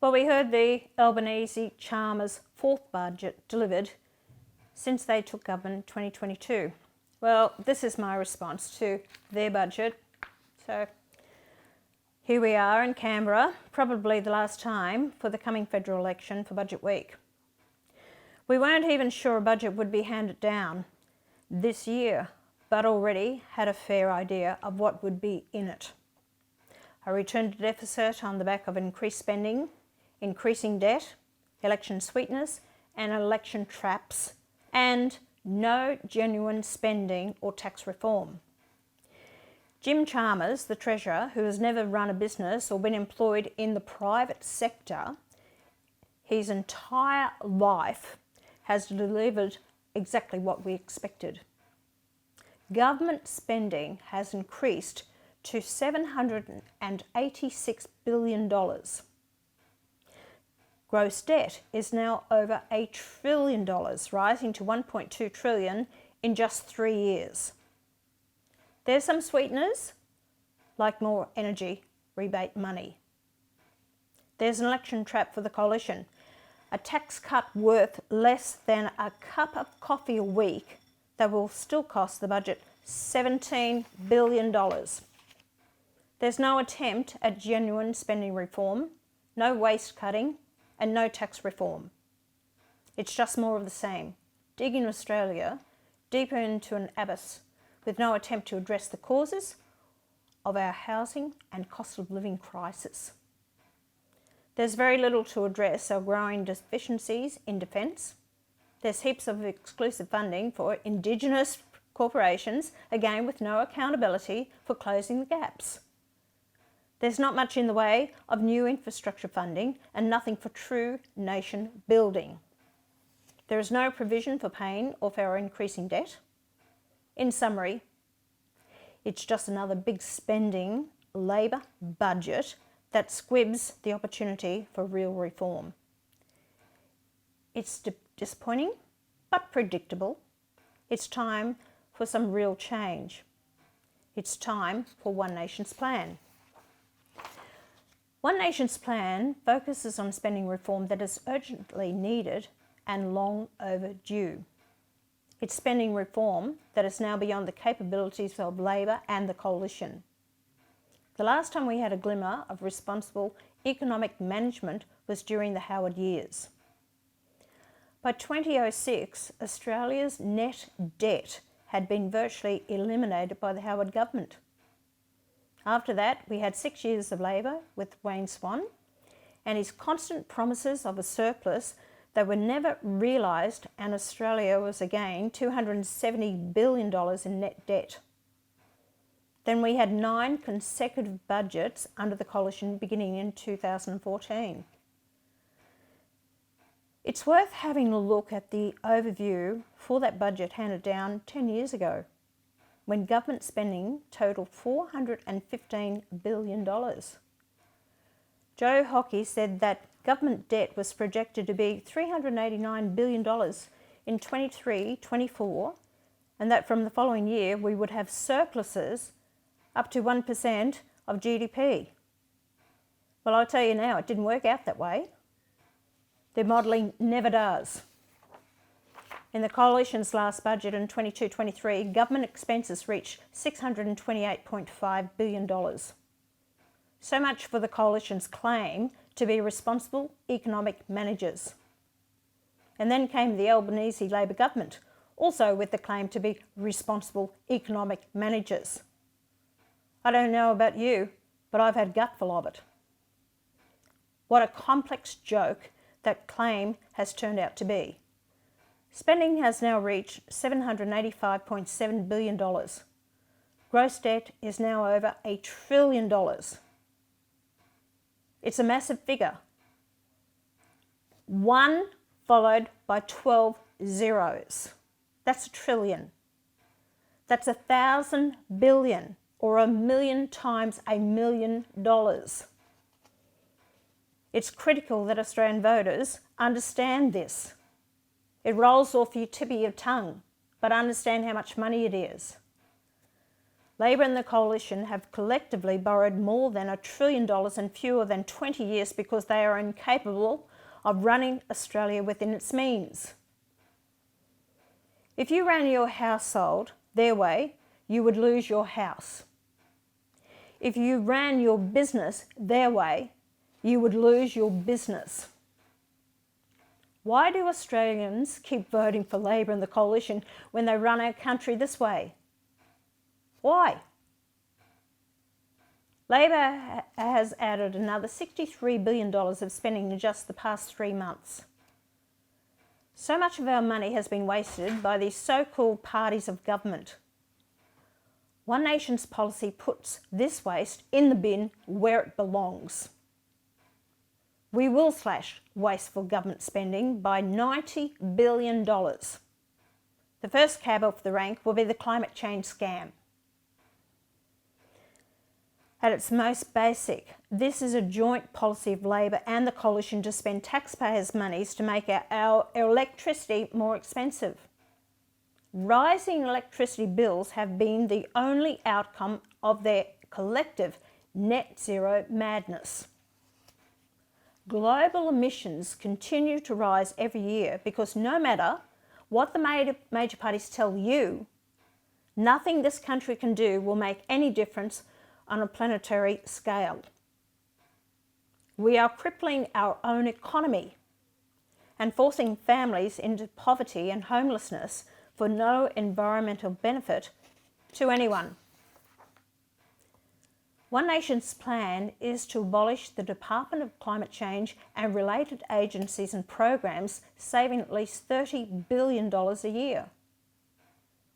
Well, we heard the Albanese-Chalmers fourth budget delivered since they took government in 2022. Well, this is my response to their budget. So here we are in Canberra, probably the last time for the coming federal election for budget week. We weren't even sure a budget would be handed down this year, but already had a fair idea of what would be in it. A return to deficit on the back of increased spending, increasing debt, election sweeteners and election traps, and no genuine spending or tax reform. Jim Chalmers, the Treasurer, who has never run a business or been employed in the private sector, his entire life has delivered exactly what we expected. Government spending has increased to $786 billion. Gross debt is now over $1 trillion, rising to $1.2 trillion in just 3 years. There's some sweeteners, like more energy rebate money. There's an election trap for the coalition, a tax cut worth less than a cup of coffee a week that will still cost the budget $17 billion. There's no attempt at genuine spending reform, no waste cutting, and no tax reform. It's just more of the same, digging Australia deeper into an abyss with no attempt to address the causes of our housing and cost of living crisis. There's very little to address our growing deficiencies in defence. There's heaps of exclusive funding for Indigenous corporations, again with no accountability for closing the gaps. There's not much in the way of new infrastructure funding and nothing for true nation building. There is no provision for paying off our increasing debt. In summary, it's just another big spending Labor budget that squibs the opportunity for real reform. It's disappointing, but predictable. It's time for some real change. It's time for One Nation's plan. One Nation's plan focuses on spending reform that is urgently needed and long overdue. It's spending reform that is now beyond the capabilities of Labor and the coalition. The last time we had a glimmer of responsible economic management was during the Howard years. By 2006, Australia's net debt had been virtually eliminated by the Howard government. After that, we had 6 years of Labor with Wayne Swan and his constant promises of a surplus that were never realised, and Australia was again $270 billion in net debt. Then we had 9 consecutive budgets under the coalition beginning in 2014. It's worth having a look at the overview for that budget handed down 10 years ago, when government spending totaled $415 billion. Joe Hockey said that government debt was projected to be $389 billion in 23-24, and that from the following year we would have surpluses up to 1% of GDP. Well, I'll tell you now, it didn't work out that way. Their modelling never does. In the coalition's last budget in 22-23, government expenses reached $628.5 billion. So much for the coalition's claim to be responsible economic managers. And then came the Albanese Labor government, also with the claim to be responsible economic managers. I don't know about you, but I've had a gutful of it. What a complex joke that claim has turned out to be. Spending has now reached $785.7 billion. Gross debt is now over $1 trillion. It's a massive figure. 1 followed by 12 zeros. That's a trillion. That's 1,000 billion, or 1,000,000 times $1 million. It's critical that Australian voters understand this. It rolls off your tip of your tongue, but understand how much money it is. Labor and the Coalition have collectively borrowed more than $1 trillion in fewer than 20 years because they are incapable of running Australia within its means. If you ran your household their way, you would lose your house. If you ran your business their way, you would lose your business. Why do Australians keep voting for Labor and the Coalition when they run our country this way? Why? Labor has added another $63 billion of spending in just the past 3 months. So much of our money has been wasted by these so-called parties of government. One Nation's policy puts this waste in the bin where it belongs. We will slash wasteful government spending by $90 billion. The first cab off the rank will be the climate change scam. At its most basic, this is a joint policy of Labor and the Coalition to spend taxpayers' monies to make our electricity more expensive. Rising electricity bills have been the only outcome of their collective net zero madness. Global emissions continue to rise every year because no matter what the major parties tell you, nothing this country can do will make any difference on a planetary scale. We are crippling our own economy and forcing families into poverty and homelessness for no environmental benefit to anyone. One Nation's plan is to abolish the Department of Climate Change and related agencies and programs, saving at least $30 billion a year.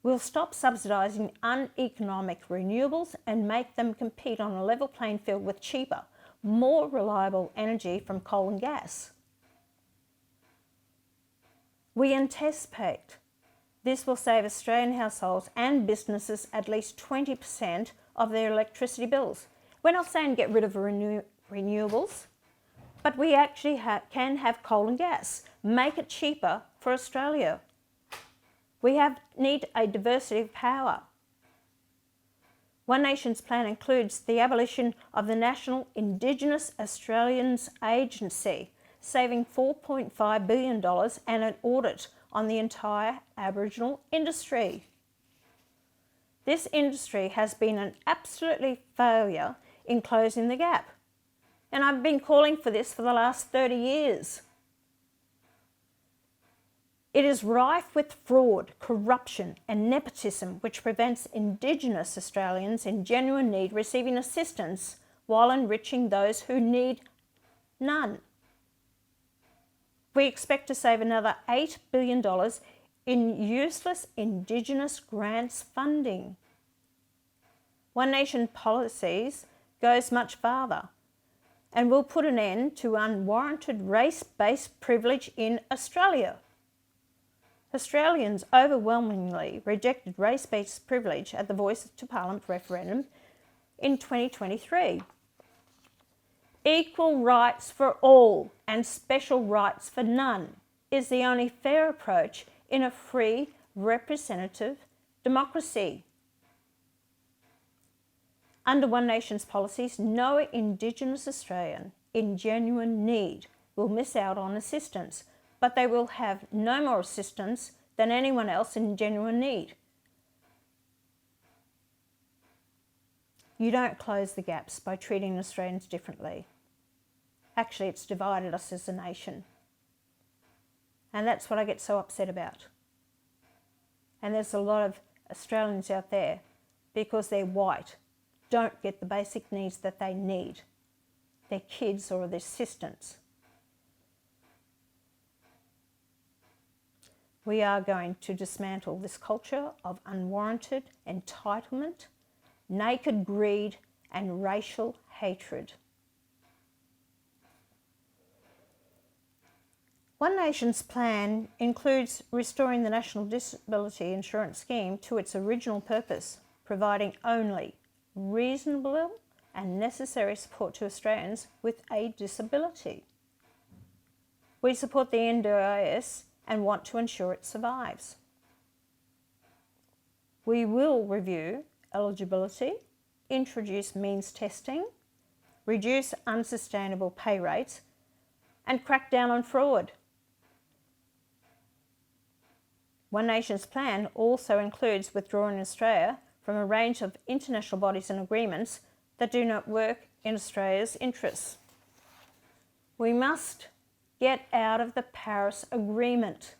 We'll stop subsidising uneconomic renewables and make them compete on a level playing field with cheaper, more reliable energy from coal and gas. We anticipate this will save Australian households and businesses at least 20% of their electricity bills. We're not saying get rid of renewables, but we actually can have coal and gas. Make it cheaper for Australia. We need a diversity of power. One Nation's plan includes the abolition of the National Indigenous Australians Agency, saving $4.5 billion, and an audit on the entire Aboriginal industry. This industry has been an absolute failure in closing the gap, and I've been calling for this for the last 30 years. It is rife with fraud, corruption and nepotism, which prevents Indigenous Australians in genuine need receiving assistance while enriching those who need none. We expect to save another $8 billion in useless Indigenous grants funding. One Nation policies goes much farther and will put an end to unwarranted race-based privilege in Australia. Australians overwhelmingly rejected race-based privilege at the Voice to Parliament referendum in 2023. Equal rights for all and special rights for none is the only fair approach in a free, representative democracy. Under One Nation's policies, no Indigenous Australian in genuine need will miss out on assistance, but they will have no more assistance than anyone else in genuine need. You don't close the gaps by treating Australians differently. Actually, it's divided us as a nation. And that's what I get so upset about. And there's a lot of Australians out there, because they're white, don't get the basic needs that they need, their kids or their assistants. We are going to dismantle this culture of unwarranted entitlement, naked greed, and racial hatred. One Nation's plan includes restoring the National Disability Insurance Scheme to its original purpose, providing only reasonable and necessary support to Australians with a disability. We support the NDIS and want to ensure it survives. We will review eligibility, introduce means testing, reduce unsustainable pay rates, and crack down on fraud. One Nation's plan also includes withdrawing Australia from a range of international bodies and agreements that do not work in Australia's interests. We must get out of the Paris Agreement.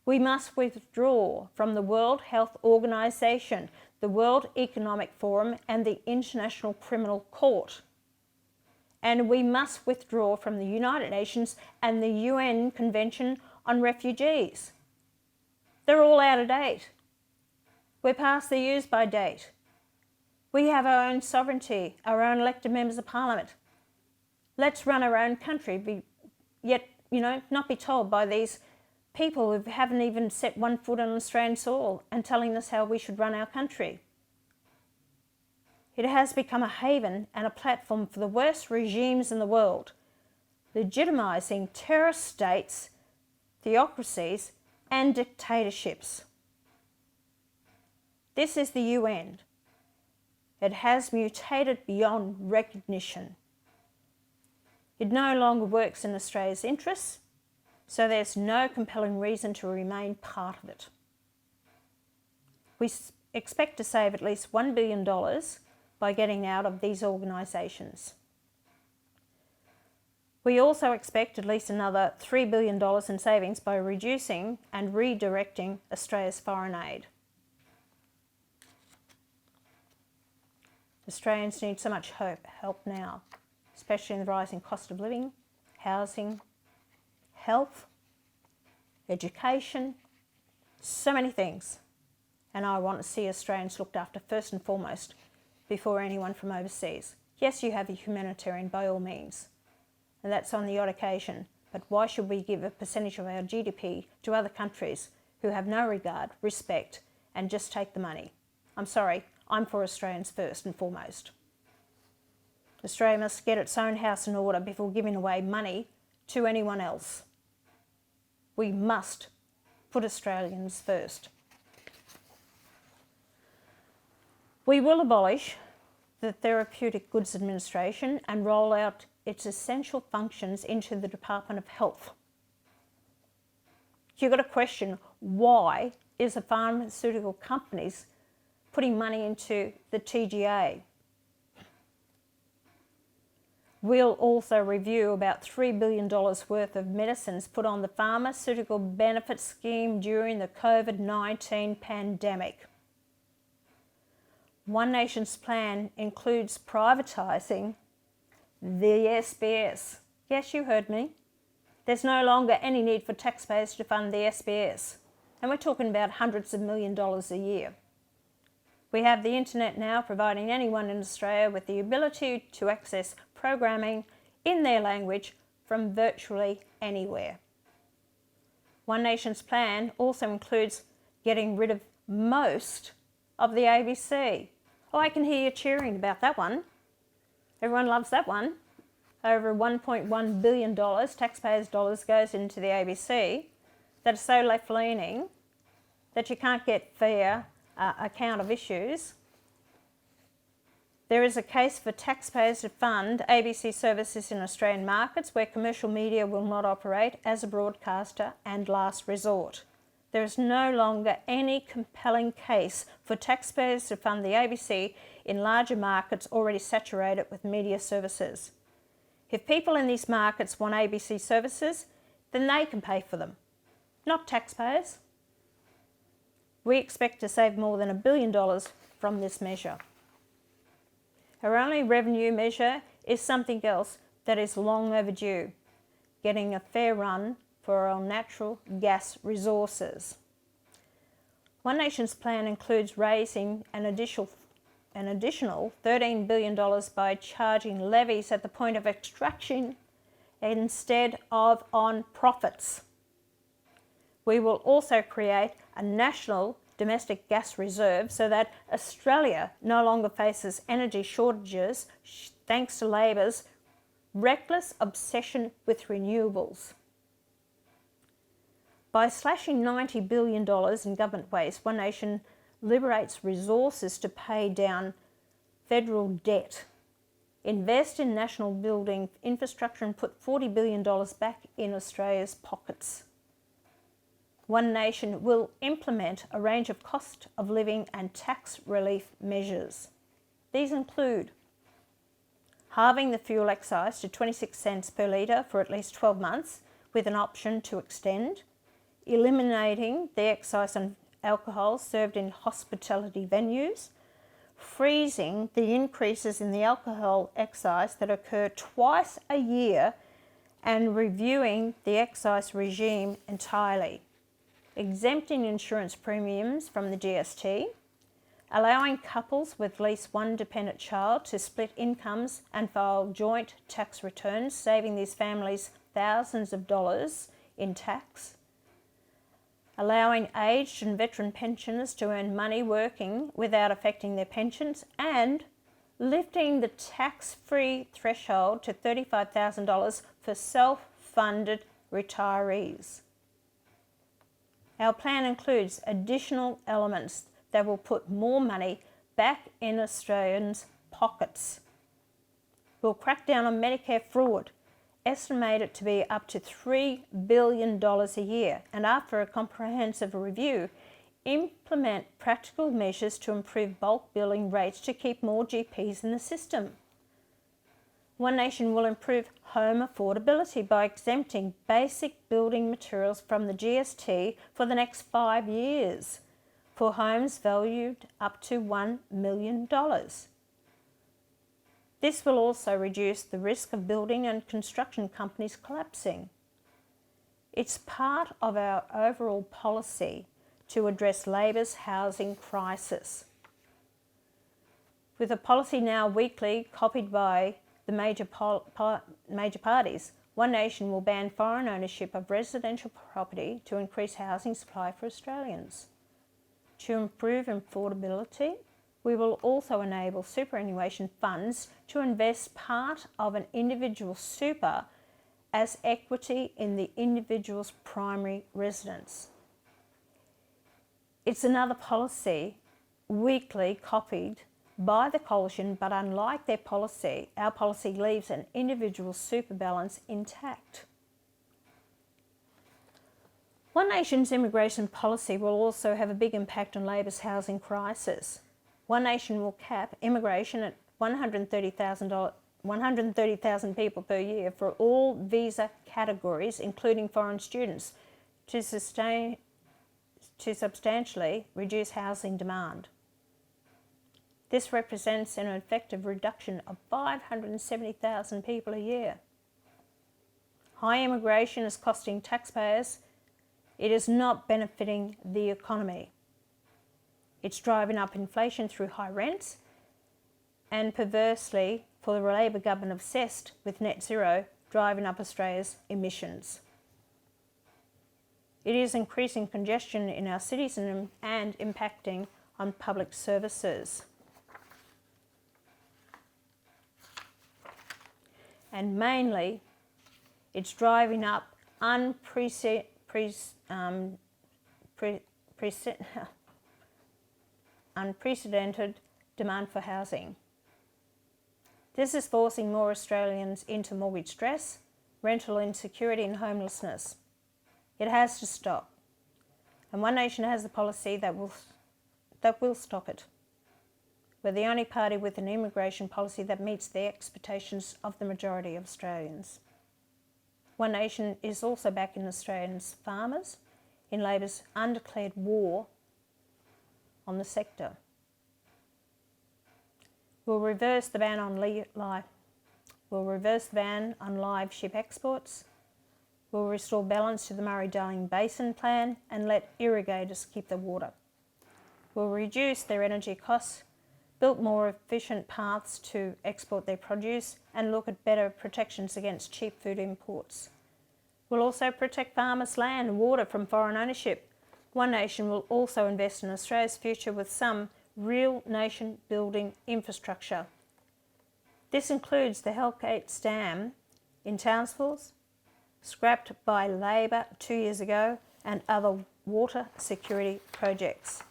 We must withdraw from the World Health Organization, the World Economic Forum, and the International Criminal Court. And we must withdraw from the United Nations and the UN Convention on Refugees. They're all out of date. We're past the use-by date. We have our own sovereignty, our own elected members of parliament. Let's run our own country, yet, not be told by these people who haven't even set one foot on Australian soil and telling us how we should run our country. It has become a haven and a platform for the worst regimes in the world, legitimising terrorist states, theocracies, and dictatorships. This is the UN. It has mutated beyond recognition. It no longer works in Australia's interests, so there's no compelling reason to remain part of it. We expect to save at least $1 billion by getting out of these organisations. We also expect at least another $3 billion in savings by reducing and redirecting Australia's foreign aid. Australians need so much help now, especially in the rising cost of living, housing, health, education, so many things. And I want to see Australians looked after first and foremost before anyone from overseas. Yes, you have a humanitarian by all means, and that's on the odd occasion, but why should we give a percentage of our GDP to other countries who have no regard, respect, and just take the money? I'm sorry, I'm for Australians first and foremost. Australia must get its own house in order before giving away money to anyone else. We must put Australians first. We will abolish the Therapeutic Goods Administration and roll out its essential functions into the Department of Health. You've got to question, why is the pharmaceutical companies putting money into the TGA? We'll also review about $3 billion worth of medicines put on the Pharmaceutical Benefit Scheme during the COVID-19 pandemic. One Nation's plan includes privatising the SBS. Yes, you heard me. There's no longer any need for taxpayers to fund the SBS. And we're talking about hundreds of millions of dollars a year. We have the internet now, providing anyone in Australia with the ability to access programming in their language from virtually anywhere. One Nation's plan also includes getting rid of most of the ABC. Oh, I can hear you cheering about that one. Everyone loves that one. Over $1.1 billion taxpayers' dollars goes into the ABC that is so left-leaning that you can't get fair account of issues. There is a case for taxpayers to fund ABC services in Australian markets where commercial media will not operate as a broadcaster and last resort. There is no longer any compelling case for taxpayers to fund the ABC in larger markets already saturated with media services. If people in these markets want ABC services, then they can pay for them, not taxpayers. We expect to save more than $1 billion from this measure. Our only revenue measure is something else that is long overdue, getting a fair run for our natural gas resources. One Nation's plan includes raising an additional $13 billion by charging levies at the point of extraction instead of on profits. We will also create a national domestic gas reserve so that Australia no longer faces energy shortages thanks to Labor's reckless obsession with renewables. By slashing $90 billion in government waste, One Nation liberates resources to pay down federal debt, invest in national building infrastructure and put $40 billion back in Australia's pockets. One Nation will implement a range of cost of living and tax relief measures. These include halving the fuel excise to 26 cents per litre for at least 12 months with an option to extend, eliminating the excise on alcohol served in hospitality venues, freezing the increases in the alcohol excise that occur twice a year and reviewing the excise regime entirely, exempting insurance premiums from the GST, allowing couples with at least one dependent child to split incomes and file joint tax returns, saving these families thousands of dollars in tax, allowing aged and veteran pensioners to earn money working without affecting their pensions, and lifting the tax-free threshold to $35,000 for self-funded retirees. Our plan includes additional elements that will put more money back in Australians' pockets. We'll crack down on Medicare fraud, estimate it to be up to $3 billion a year, and after a comprehensive review, implement practical measures to improve bulk billing rates to keep more GPs in the system. One Nation will improve home affordability by exempting basic building materials from the GST for the next 5 years for homes valued up to $1 million. This will also reduce the risk of building and construction companies collapsing. It's part of our overall policy to address Labor's housing crisis. With a policy now weekly copied by the major parties, One Nation will ban foreign ownership of residential property to increase housing supply for Australians. To improve affordability, we will also enable superannuation funds to invest part of an individual super as equity in the individual's primary residence. It's another policy weekly copied by the coalition, but unlike their policy, our policy leaves an individual super balance intact. One Nation's immigration policy will also have a big impact on Labor's housing crisis. One Nation will cap immigration at 130,000 people per year for all visa categories, including foreign students, to substantially reduce housing demand. This represents an effective reduction of 570,000 people a year. High immigration is costing taxpayers. It is not benefiting the economy. It's driving up inflation through high rents and, perversely, for the Labor government obsessed with net zero, driving up Australia's emissions. It is increasing congestion in our cities and impacting on public services. And mainly, it's driving up unprecedented demand for housing. This is forcing more Australians into mortgage stress, rental insecurity and homelessness. It has to stop. And One Nation has a policy that will stop it. We're the only party with an immigration policy that meets the expectations of the majority of Australians. One Nation is also backing Australians' farmers in Labor's undeclared war on the sector. We'll reverse the ban on live sheep exports. We'll restore balance to the Murray-Darling Basin Plan and let irrigators keep the water. We'll reduce their energy costs, build more efficient paths to export their produce, and look at better protections against cheap food imports. We'll also protect farmers' land and water from foreign ownership. One Nation will also invest in Australia's future with some real nation building infrastructure. This includes the Hellgate Dam in Townsville, scrapped by Labor 2 years ago, and other water security projects.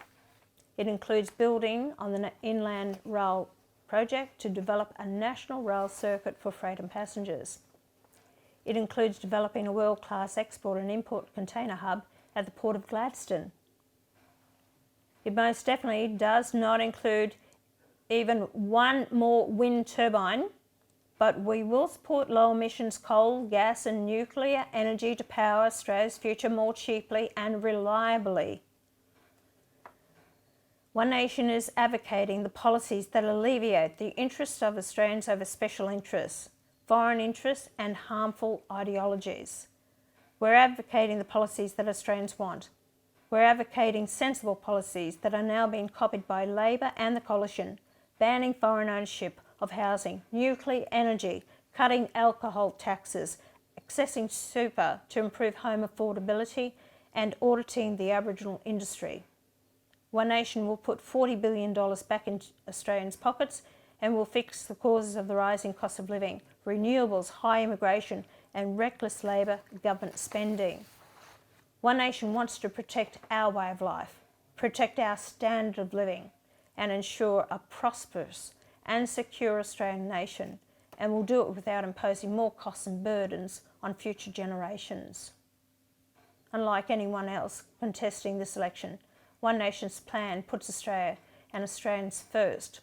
It includes building on the Inland Rail project to develop a national rail circuit for freight and passengers. It includes developing a world-class export and import container hub at the Port of Gladstone. It most definitely does not include even one more wind turbine, but we will support low emissions coal, gas and nuclear energy to power Australia's future more cheaply and reliably. One Nation is advocating the policies that alleviate the interests of Australians over special interests, foreign interests and harmful ideologies. We're advocating the policies that Australians want. We're advocating sensible policies that are now being copied by Labor and the Coalition, banning foreign ownership of housing, nuclear energy, cutting alcohol taxes, accessing super to improve home affordability and auditing the Aboriginal industry. One Nation will put $40 billion back in Australians' pockets and will fix the causes of the rising cost of living, renewables, high immigration and reckless Labor government spending. One Nation wants to protect our way of life, protect our standard of living and ensure a prosperous and secure Australian nation, and will do it without imposing more costs and burdens on future generations. Unlike anyone else contesting this election, One Nation's plan puts Australia and Australians first.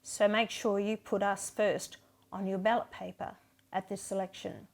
So make sure you put us first on your ballot paper at this election.